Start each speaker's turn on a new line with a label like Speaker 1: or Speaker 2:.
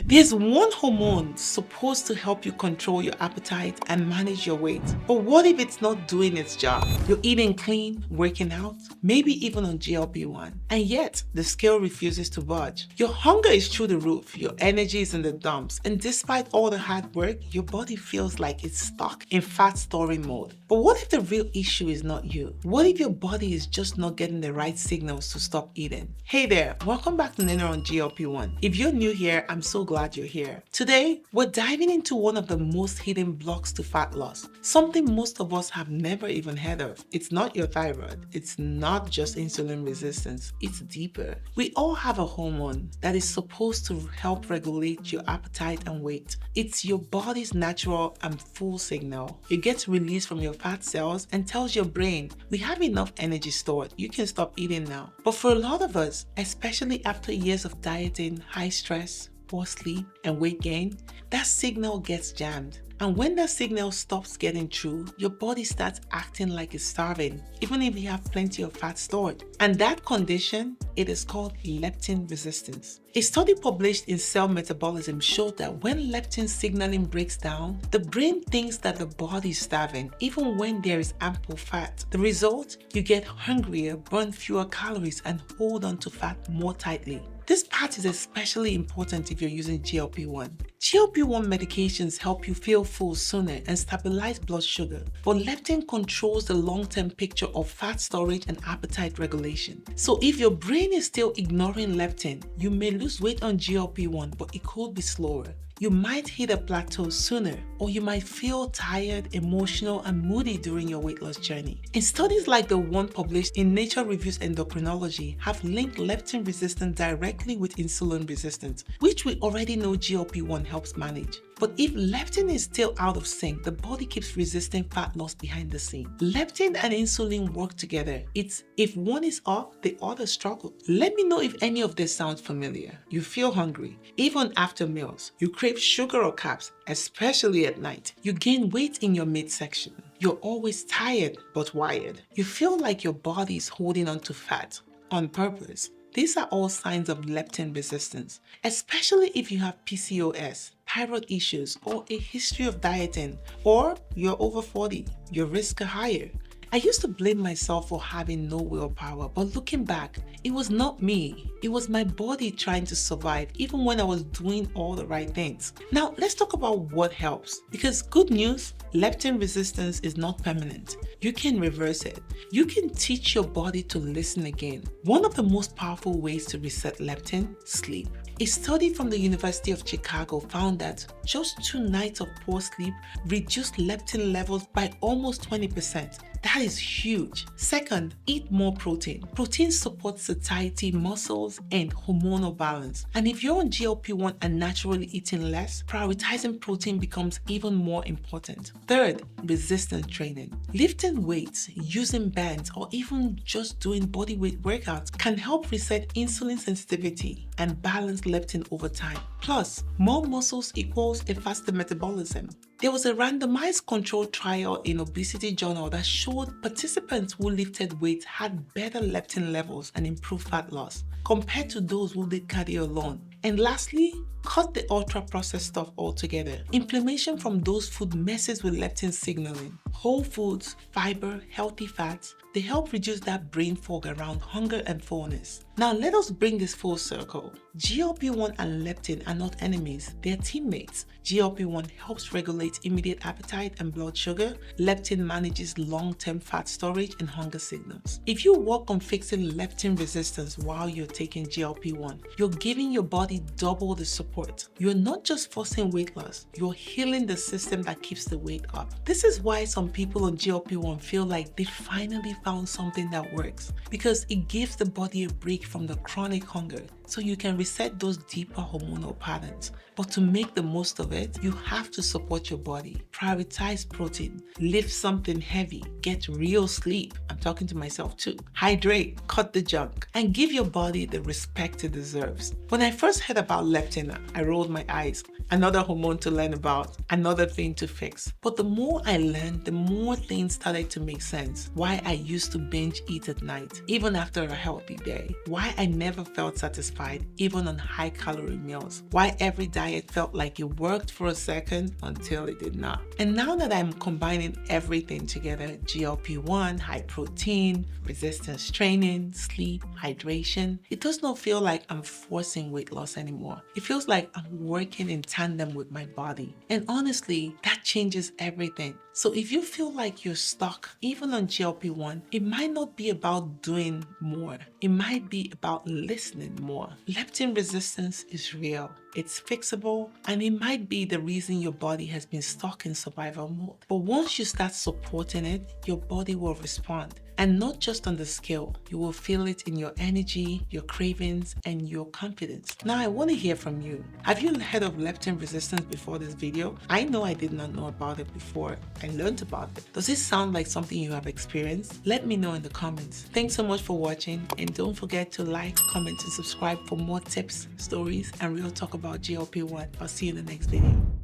Speaker 1: There's one hormone supposed to help you control your appetite and manage your weight. But what if it's not doing its job? You're eating clean, working out, maybe even on GLP-1, and yet the scale refuses to budge. Your hunger is through the roof, your energy is in the dumps, and despite all the hard work, your body feels like it's stuck in fat storing mode. But what if the real issue is not you? What if your body is just not getting the right signals to stop eating? Hey there, welcome back to Nnenna on GLP-1. If you're new here, I'm so glad you're here. Today, we're diving into one of the most hidden blocks to fat loss, something most of us have never even heard of. It's not your thyroid, it's not just insulin resistance, it's deeper. We all have a hormone that is supposed to help regulate your appetite and weight. It's your body's natural and full signal. It gets released from your fat cells and tells your brain, we have enough energy stored, you can stop eating now. But for a lot of us, especially after years of dieting, high stress, poor sleep, and weight gain, that signal gets jammed. And when that signal stops getting through, your body starts acting like it's starving, even if you have plenty of fat stored. And that condition, it is called leptin resistance. A study published in Cell Metabolism showed that when leptin signaling breaks down, the brain thinks that the body is starving, even when there is ample fat. The result, you get hungrier, burn fewer calories, and hold on to fat more tightly. This part is especially important if you're using GLP-1. GLP-1 medications help you feel full sooner and stabilize blood sugar, but leptin controls the long-term picture of fat storage and appetite regulation. So if your brain is still ignoring leptin, you may lose weight on GLP-1, but it could be slower. You might hit a plateau sooner, or you might feel tired, emotional, and moody during your weight loss journey. And studies like the one published in Nature Reviews Endocrinology have linked leptin resistance directly with insulin resistance, which we already know GLP-1 helps manage. But if leptin is still out of sync, the body keeps resisting fat loss behind the scene. Leptin and insulin work together. It's if one is off, the other struggles. Let me know if any of this sounds familiar. You feel hungry, even after meals. You crave sugar or carbs, especially at night. You gain weight in your midsection. You're always tired but wired. You feel like your body is holding on to fat on purpose. These are all signs of leptin resistance, especially if you have PCOS, thyroid issues, or a history of dieting, or you're over 40, your risks are higher. I used to blame myself for having no willpower, but looking back, it was not me. It was my body trying to survive even when I was doing all the right things. Now, let's talk about what helps. Because good news, leptin resistance is not permanent. You can reverse it. You can teach your body to listen again. One of the most powerful ways to reset leptin, sleep. A study from the University of Chicago found that just 2 nights of poor sleep reduced leptin levels by almost 20%. That is huge. Second, eat more protein. Protein supports satiety, muscles, and hormonal balance. And if you're on GLP-1 and naturally eating less, prioritizing protein becomes even more important. Third, resistance training. Lifting weights, using bands, or even just doing body weight workouts can help reset insulin sensitivity and balance leptin over time. Plus, more muscles equals a faster metabolism. There was a randomized controlled trial in Obesity Journal that showed participants who lifted weights had better leptin levels and improved fat loss compared to those who did cardio alone. And lastly, cut the ultra-processed stuff altogether. Inflammation from those foods messes with leptin signaling. Whole foods, fiber, healthy fats, they help reduce that brain fog around hunger and fullness. Now let us bring this full circle. GLP-1 and leptin are not enemies, they're teammates. GLP-1 helps regulate immediate appetite and blood sugar. Leptin manages long-term fat storage and hunger signals. If you work on fixing leptin resistance while you're taking GLP-1, you're giving your body double the support. You're not just forcing weight loss, you're healing the system that keeps the weight up. This is why some people on GLP-1 feel like they finally found something that works, because it gives the body a break from the chronic hunger so you can reset those deeper hormonal patterns. But to make the most of it, you have to support your body. Prioritize protein, lift something heavy, get real sleep, and I'm talking to myself too. Hydrate, cut the junk, and give your body the respect it deserves. When I first heard about leptin, I rolled my eyes. Another hormone to learn about, another thing to fix. But the more I learned, the more things started to make sense. Why I used to binge eat at night, even after a healthy day. Why I never felt satisfied, even on high-calorie meals. Why every diet felt like it worked for a second until it did not. And now that I'm combining everything together, GLP-1, high protein, resistance training, sleep, hydration, it does not feel like I'm forcing weight loss anymore. It feels like I'm working in tandem with my body. And honestly, that changes everything. So if you feel like you're stuck, even on GLP-1, it might not be about doing more. It might be about listening more. Leptin resistance is real. It's fixable, and it might be the reason your body has been stuck in survival mode. But once you start supporting it, your body will respond. And not just on the scale, you will feel it in your energy, your cravings, and your confidence. Now I want to hear from you. Have you heard of leptin resistance before this video? I know I did not know about it before I learned about it. Does this sound like something you have experienced? Let me know in the comments. Thanks so much for watching, and don't forget to like, comment, and subscribe for more tips, stories, and real talk about GLP-1. I'll see you in the next video.